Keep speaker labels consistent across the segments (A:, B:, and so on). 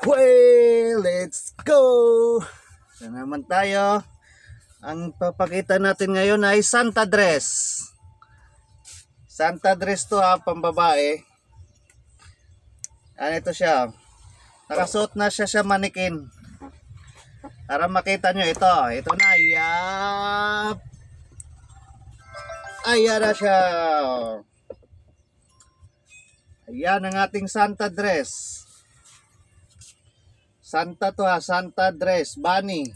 A: Well, let's go! Ito naman tayo. Ang papakita natin ngayon ay Santa dress. Santa dress to ha, pambabae. Ano ito siya? Nakasuot na siya manikin. Para makita nyo ito. Ito na. Yap! Ayan na siya. Ayan ang ating Santa dress. Santa to ha, Santa dress, bunny.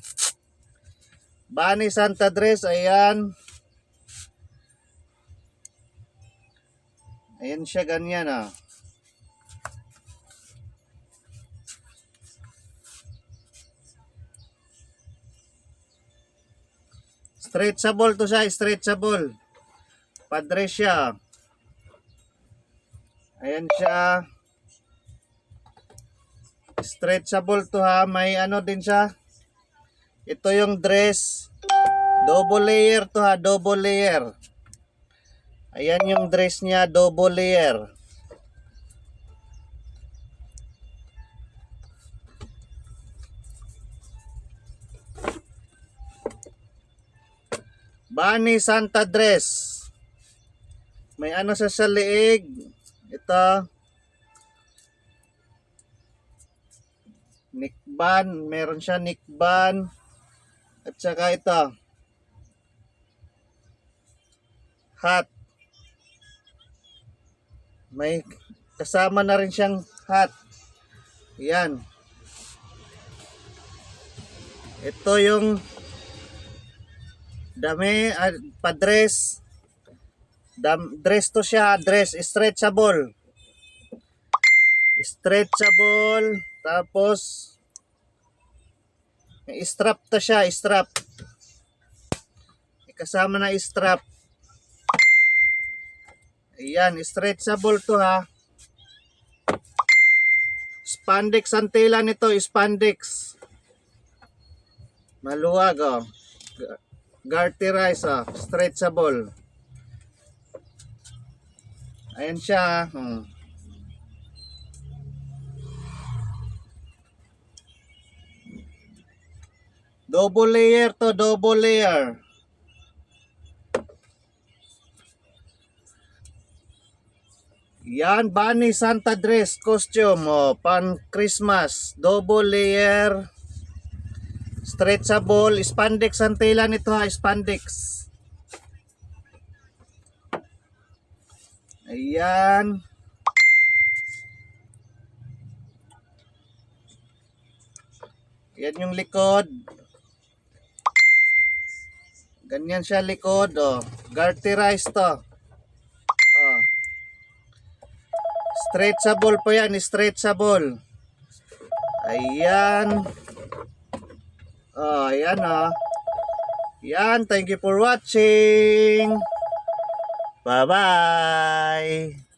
A: Bunny Santa dress, ayan. Ayan siya, ganyan ha. Stretchable to siya, stretchable. Padres siya. Ayan siya. Stretchable to ha, may ano din siya. Ito yung dress. Double layer to ha, double layer. Ayan yung dress niya, double layer. Bunny Santa dress. May ano sa liig. Ito. Neckband, meron siya neckband. At saka ito. Hat. May kasama na rin siyang hat. Yan. Ito yung dami, padress. Dress to siya, dress, stretchable. Stretchable. Tapos may strap to siya, strap. May kasama na strap. Ayan, stretchable to ha. Spandex ang tela nito, spandex. Maluwag oh. Garterize oh, stretchable. Ayan siya. Double layer to, double layer. Yan, bunny Santa dress costume oh, pan Christmas, double layer, stretchable, spandex ang tela nito ha, spandex. Ayan. Yan yung likod. Ganyan siya likod oh. Garterize to. Oh. Stretchable po yan, stretchable. Ayan. Oh, ayan oh. Yan, thank you for watching. Bye-bye.